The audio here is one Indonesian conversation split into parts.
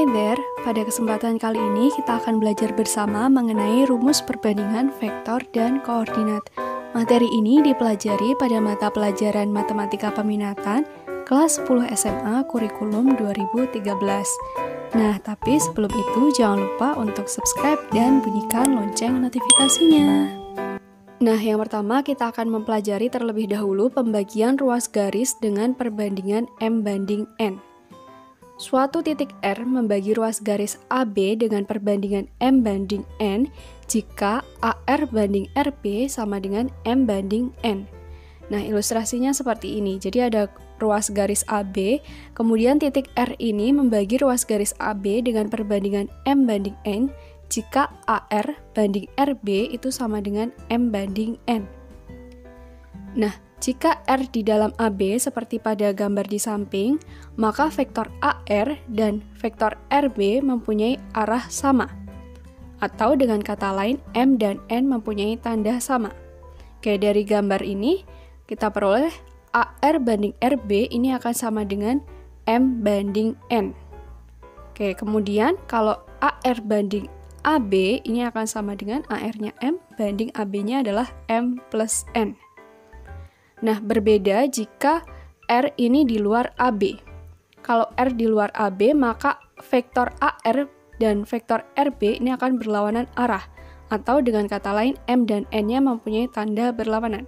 Ber, pada kesempatan kali ini kita akan belajar bersama mengenai rumus perbandingan vektor dan koordinat. Materi ini dipelajari pada mata pelajaran Matematika Peminatan kelas 10 SMA kurikulum 2013. Nah, tapi sebelum itu jangan lupa untuk subscribe dan bunyikan lonceng notifikasinya. Nah, yang pertama kita akan mempelajari terlebih dahulu pembagian ruas garis dengan perbandingan M banding N. Suatu titik R membagi ruas garis AB dengan perbandingan M banding N jika AR banding RB sama dengan M banding N. Nah, ilustrasinya seperti ini. Jadi ada ruas garis AB, kemudian titik R ini membagi ruas garis AB dengan perbandingan M banding N jika AR banding RB itu sama dengan M banding N. Nah, jika R di dalam AB seperti pada gambar di samping, maka vektor AR dan vektor RB mempunyai arah sama. Atau dengan kata lain, M dan N mempunyai tanda sama. Oke, dari gambar ini, kita peroleh AR banding RB ini akan sama dengan M banding N. Oke, kemudian kalau AR banding AB ini akan sama dengan AR-nya M banding AB-nya adalah M plus N. Nah, berbeda jika R ini di luar AB. Kalau R di luar AB, maka vektor AR dan vektor RB ini akan berlawanan arah. Atau dengan kata lain, M dan N-nya mempunyai tanda berlawanan.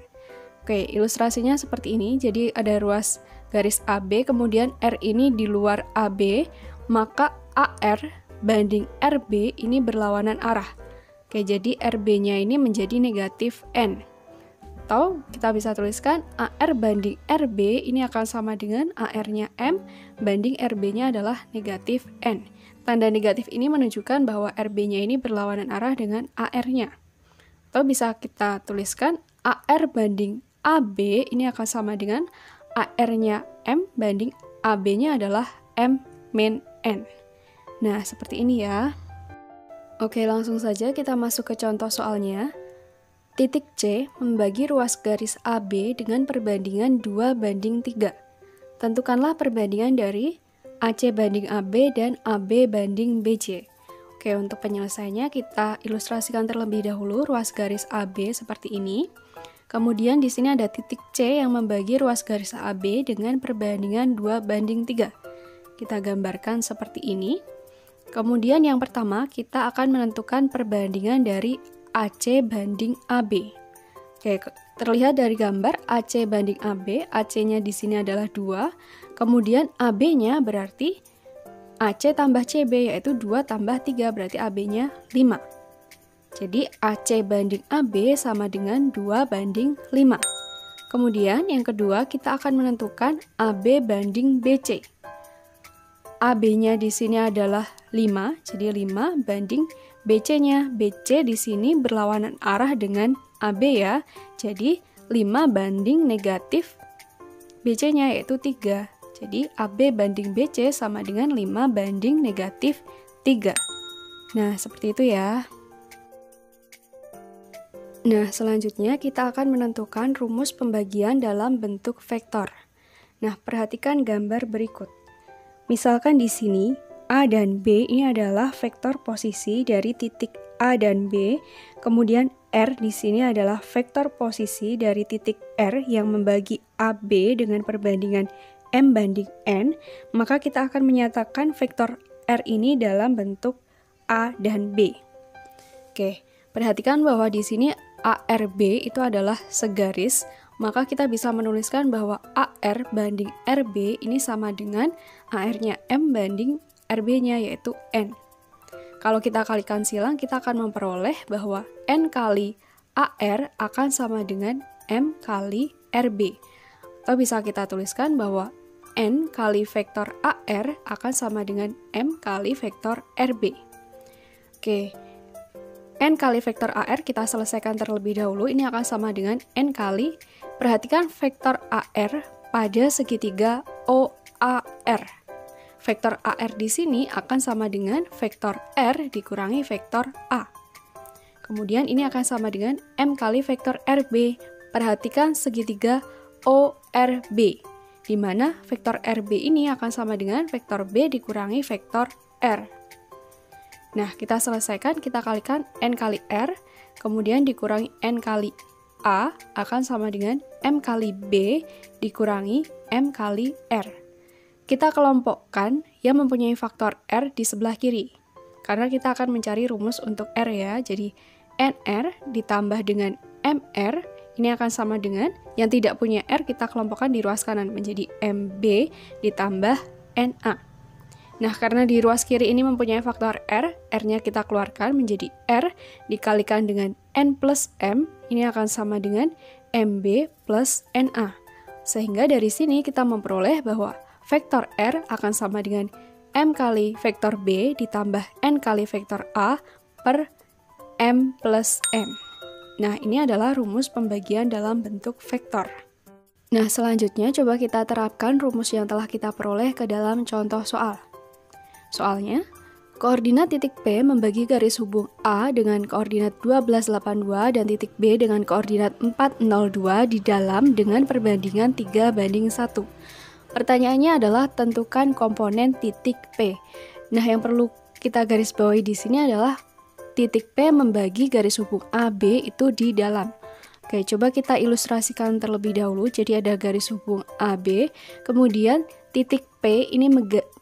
Oke, ilustrasinya seperti ini. Jadi ada ruas garis AB, kemudian R ini di luar AB, maka AR banding RB ini berlawanan arah. Oke, jadi RB-nya ini menjadi negatif N. Atau kita bisa tuliskan AR banding RB ini akan sama dengan AR-nya M banding RB-nya adalah negatif N. Tanda negatif ini menunjukkan bahwa RB-nya ini berlawanan arah dengan AR-nya. Atau bisa kita tuliskan AR banding AB ini akan sama dengan AR-nya M banding AB-nya adalah M min N. Nah, seperti ini ya. Oke, langsung saja kita masuk ke contoh soalnya. Titik C membagi ruas garis AB dengan perbandingan 2 banding 3. Tentukanlah perbandingan dari AC banding AB dan AB banding BC. Oke, untuk penyelesaiannya kita ilustrasikan terlebih dahulu ruas garis AB seperti ini. Kemudian di sini ada titik C yang membagi ruas garis AB dengan perbandingan 2 banding 3. Kita gambarkan seperti ini. Kemudian yang pertama kita akan menentukan perbandingan dari AC banding AB. Oke, terlihat dari gambar AC banding AB, AC-nya di sini adalah 2, kemudian AB-nya berarti AC tambah CB, yaitu 2 tambah 3, berarti AB-nya 5. Jadi AC banding AB sama dengan 2 banding 5. Kemudian yang kedua kita akan menentukan AB banding BC. AB-nya di sini adalah 5, jadi 5 banding BC-nya. BC di sini berlawanan arah dengan AB ya. Jadi 5 banding negatif BC-nya yaitu 3. Jadi AB banding BC sama dengan 5 banding negatif 3. Nah, seperti itu ya. Nah, selanjutnya kita akan menentukan rumus pembagian dalam bentuk vektor. Nah, perhatikan gambar berikut. Misalkan di sini A dan B ini adalah vektor posisi dari titik A dan B, kemudian R di sini adalah vektor posisi dari titik R yang membagi AB dengan perbandingan M banding N, maka kita akan menyatakan vektor R ini dalam bentuk A dan B. Oke, perhatikan bahwa di sini ARB itu adalah segaris, maka kita bisa menuliskan bahwa AR banding RB ini sama dengan AR-nya M banding RB-nya yaitu N. Kalau kita kalikan silang, kita akan memperoleh bahwa N kali AR akan sama dengan M kali RB. Atau bisa kita tuliskan bahwa N kali vektor AR akan sama dengan M kali vektor RB. Oke, N kali vektor AR kita selesaikan terlebih dahulu. Ini akan sama dengan N kali, perhatikan vektor AR pada segitiga OAR. Vektor AR di sini akan sama dengan vektor R dikurangi vektor A. Kemudian ini akan sama dengan M kali vektor RB. Perhatikan segitiga ORB, di mana vektor RB ini akan sama dengan vektor B dikurangi vektor R. Nah, kita selesaikan, kita kalikan N kali R, kemudian dikurangi N kali A akan sama dengan M kali B dikurangi M kali R. Kita kelompokkan yang mempunyai faktor R di sebelah kiri, karena kita akan mencari rumus untuk R ya. Jadi NR ditambah dengan MR, ini akan sama dengan yang tidak punya R kita kelompokkan di ruas kanan menjadi MB ditambah NA. Nah, karena di ruas kiri ini mempunyai faktor R, R-nya kita keluarkan menjadi R dikalikan dengan N plus M, ini akan sama dengan MB plus NA. Sehingga dari sini kita memperoleh bahwa vektor R akan sama dengan M kali vektor B ditambah N kali vektor A per M plus N. Nah, ini adalah rumus pembagian dalam bentuk vektor. Nah, selanjutnya coba kita terapkan rumus yang telah kita peroleh ke dalam contoh soal. Soalnya, koordinat titik P membagi garis hubung A dengan koordinat 1282 dan titik B dengan koordinat 402 di dalam dengan perbandingan 3:1. Pertanyaannya adalah tentukan komponen titik P. Nah, yang perlu kita garis bawahi di sini adalah titik P membagi garis hubung AB itu di dalam. Oke, coba kita ilustrasikan terlebih dahulu. Jadi ada garis hubung AB, kemudian titik P ini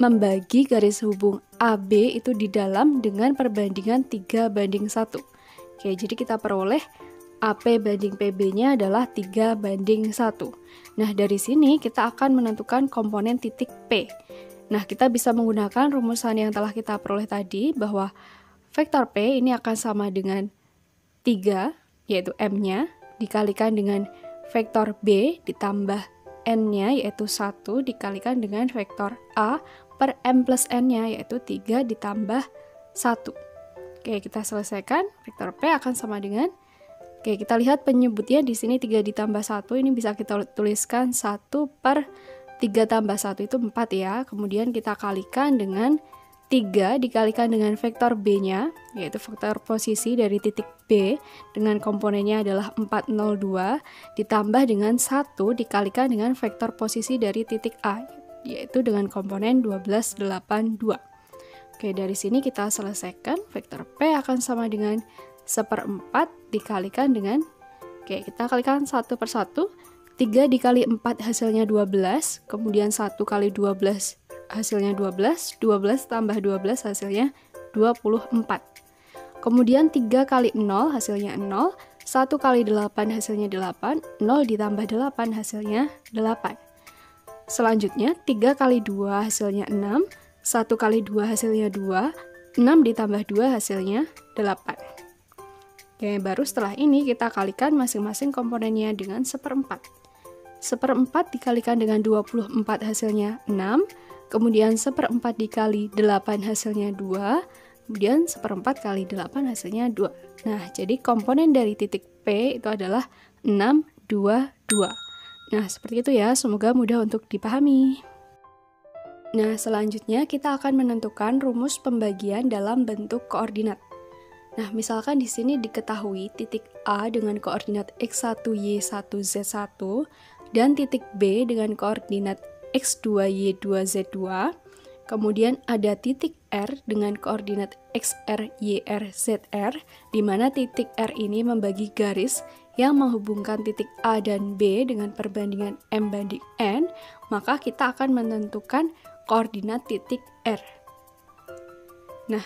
membagi garis hubung AB itu di dalam dengan perbandingan 3:1. Oke, jadi kita peroleh AP banding PB-nya adalah 3:1. Nah, dari sini kita akan menentukan komponen titik P. Nah, kita bisa menggunakan rumusan yang telah kita peroleh tadi, bahwa vektor P ini akan sama dengan 3, yaitu M-nya, dikalikan dengan vektor B ditambah N-nya, yaitu 1, dikalikan dengan vektor A per M plus N-nya, yaitu 3 ditambah 1. Oke, kita selesaikan. Vektor P akan sama dengan, oke, kita lihat penyebutnya di sini 3 ditambah 1, ini bisa kita tuliskan 1 per 3 tambah 1 itu 4 ya. Kemudian kita kalikan dengan 3 dikalikan dengan vektor B-nya, yaitu vektor posisi dari titik B dengan komponennya adalah 402, ditambah dengan 1 dikalikan dengan vektor posisi dari titik A, yaitu dengan komponen 1282. Oke, dari sini kita selesaikan. Vektor P akan sama dengan 1/4 dikalikan dengan, oke, kita kalikan satu per satu. 3 dikali 4 hasilnya 12, kemudian 1 kali 12 hasilnya 12, 12 tambah 12 hasilnya 24. Kemudian 3 kali 0 hasilnya 0, 1 kali 8 hasilnya 8, 0 ditambah 8 hasilnya 8. Selanjutnya 3 kali 2 hasilnya 6, 1 kali 2 hasilnya 2, 6 ditambah 2 hasilnya 8. Oke, baru setelah ini kita kalikan masing-masing komponennya dengan 1/4. 1/4 dikalikan dengan 24 hasilnya 6, kemudian 1/4 dikali 8 hasilnya 2, kemudian 1/4 kali 8 hasilnya 2. Nah, jadi komponen dari titik P itu adalah 6, 2, 2. Nah, seperti itu ya, semoga mudah untuk dipahami. Nah, selanjutnya kita akan menentukan rumus pembagian dalam bentuk koordinat. Nah, misalkan di sini diketahui titik A dengan koordinat x1, y1, z1, dan titik B dengan koordinat x2, y2, z2. Kemudian ada titik R dengan koordinat xr, yr, zr, di mana titik R ini membagi garis yang menghubungkan titik A dan B dengan perbandingan M banding N, maka kita akan menentukan koordinat titik R. Nah,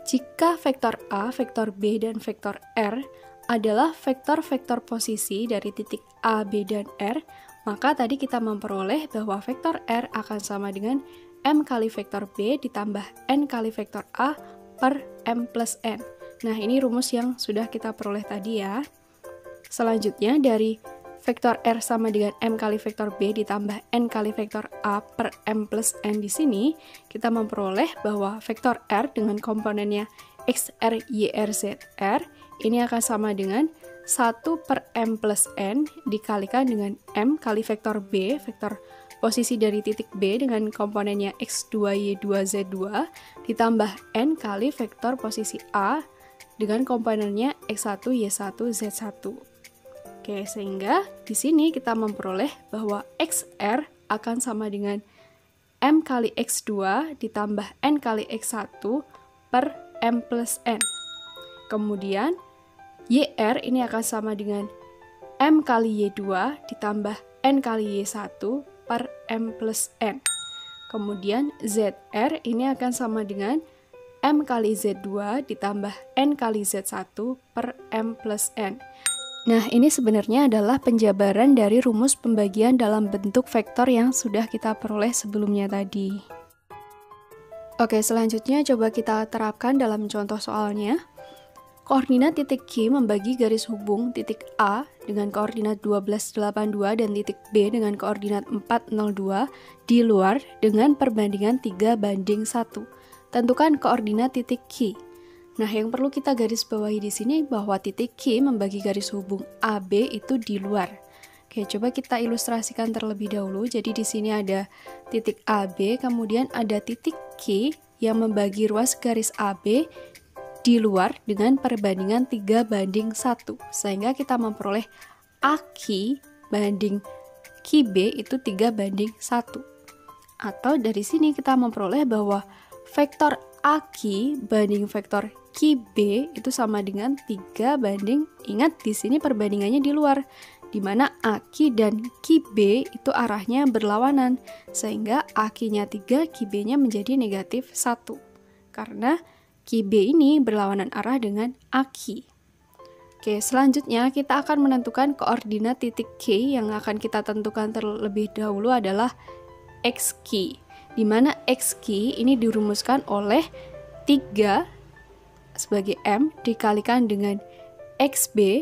jika vektor A, vektor B, dan vektor R adalah vektor-vektor posisi dari titik A, B, dan R, maka tadi kita memperoleh bahwa vektor R akan sama dengan M kali vektor B ditambah N kali vektor A per M plus N. Nah, ini rumus yang sudah kita peroleh tadi ya. Selanjutnya, dari vektor R sama dengan M kali vektor B ditambah N kali vektor A per M plus N di sini, kita memperoleh bahwa vektor R dengan komponennya XR, YR, ZR, ini akan sama dengan 1 per M plus N dikalikan dengan M kali vektor B, vektor posisi dari titik B dengan komponennya X2, Y2, Z2, ditambah N kali vektor posisi A dengan komponennya X1, Y1, Z1. Oke, sehingga di sini kita memperoleh bahwa XR akan sama dengan M kali X2 ditambah N kali X1 per M plus N. Kemudian YR ini akan sama dengan M kali Y2 ditambah N kali Y1 per M plus N. Kemudian ZR ini akan sama dengan M kali Z2 ditambah N kali Z1 per M plus N. Nah, ini sebenarnya adalah penjabaran dari rumus pembagian dalam bentuk vektor yang sudah kita peroleh sebelumnya tadi. Oke, selanjutnya coba kita terapkan dalam contoh soalnya. Koordinat titik Q membagi garis hubung titik A dengan koordinat 1282 dan titik B dengan koordinat 402 di luar dengan perbandingan 3:1. Tentukan koordinat titik Q. Nah, yang perlu kita garis bawahi di sini bahwa titik Q membagi garis hubung AB itu di luar. Oke, coba kita ilustrasikan terlebih dahulu. Jadi di sini ada titik AB, kemudian ada titik Q yang membagi ruas garis AB di luar dengan perbandingan 3:1. Sehingga kita memperoleh AQ banding QB itu 3:1. Atau dari sini kita memperoleh bahwa vektor AQ banding vektor QB itu sama dengan 3 banding, ingat di sini perbandingannya di luar, di mana AQ dan QB itu arahnya berlawanan, sehingga AQ-nya 3, QB-nya menjadi negatif 1. Karena QB ini berlawanan arah dengan AQ. Oke, selanjutnya kita akan menentukan koordinat titik Q yang akan kita tentukan terlebih dahulu adalah XQ. Di mana XQ ini dirumuskan oleh 3 sebagai M dikalikan dengan XB,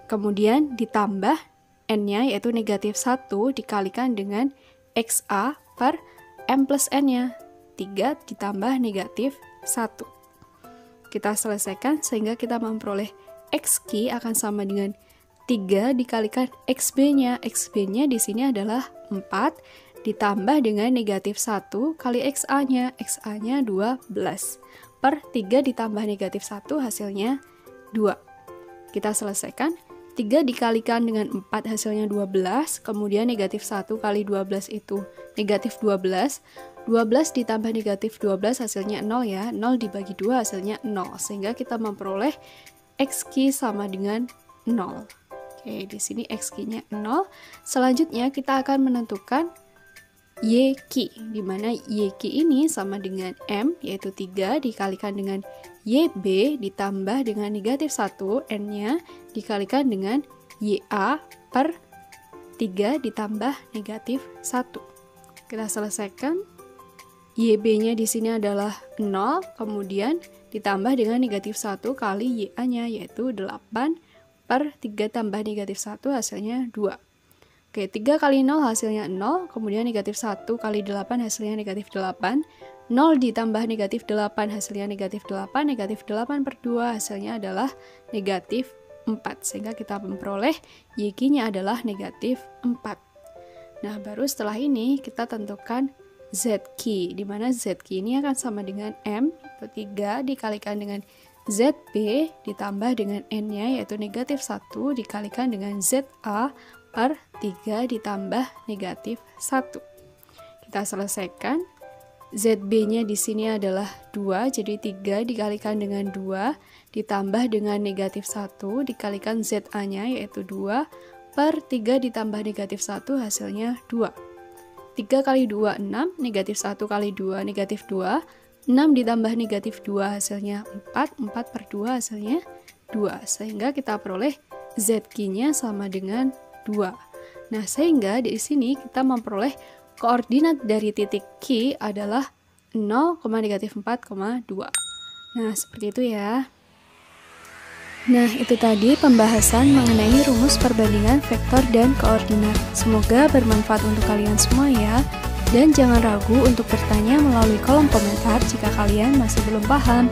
kemudian ditambah N-nya yaitu negatif 1 dikalikan dengan XA per M plus N-nya, 3 ditambah negatif 1. Kita selesaikan sehingga kita memperoleh XQ akan sama dengan 3 dikalikan XB-nya. XB-nya di sini adalah 4 ditambah dengan negatif 1 kali XA-nya. XA-nya 12 per 3 ditambah negatif 1 hasilnya 2. Kita selesaikan. 3 dikalikan dengan 4 hasilnya 12, kemudian negatif 1 kali 12 itu negatif 12. 12 ditambah negatif 12 hasilnya 0 ya. 0 dibagi 2 hasilnya 0. Sehingga kita memperoleh XQ sama dengan 0. Oke, di sini XQ-nya 0. Selanjutnya kita akan menentukan YQ, di mana YQ ini sama dengan M, yaitu 3 dikalikan dengan YB ditambah dengan negatif 1, N-nya dikalikan dengan YA per 3 ditambah negatif 1. Kita selesaikan. YB-nya di sini adalah 0, kemudian ditambah dengan negatif 1 kali YA-nya, yaitu 8 per 3 tambah negatif 1 hasilnya 2. Oke, 3 kali 0 hasilnya 0, kemudian negatif 1 kali 8 hasilnya negatif 8, 0 ditambah negatif 8 hasilnya negatif 8, negatif 8 per 2 hasilnya adalah negatif 4, sehingga kita memperoleh YQ-nya adalah negatif 4. Nah, baru setelah ini kita tentukan ZQ, di mana ZQ ini akan sama dengan M, yaitu 3 dikalikan dengan ZB ditambah dengan N-nya, yaitu negatif 1 dikalikan dengan ZA per 3 ditambah negatif 1. Kita selesaikan. ZB-nya di sini adalah 2, jadi 3 dikalikan dengan 2 ditambah dengan negatif 1 dikalikan ZA-nya, yaitu 2 per 3 ditambah negatif 1 hasilnya 2. 3 kali 2, 6, negatif 1 kali 2, negatif 2, 6 ditambah negatif 2 hasilnya 4, 4 per 2 hasilnya 2, sehingga kita peroleh ZQ-nya sama dengan 2. Nah, sehingga di sini kita memperoleh koordinat dari titik Q adalah 0, negatif 4,2. Nah, seperti itu ya. Nah, itu tadi pembahasan mengenai rumus perbandingan vektor dan koordinat. Semoga bermanfaat untuk kalian semua ya. Dan jangan ragu untuk bertanya melalui kolom komentar jika kalian masih belum paham.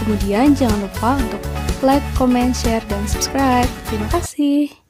Kemudian jangan lupa untuk like, comment, share, dan subscribe. Terima kasih.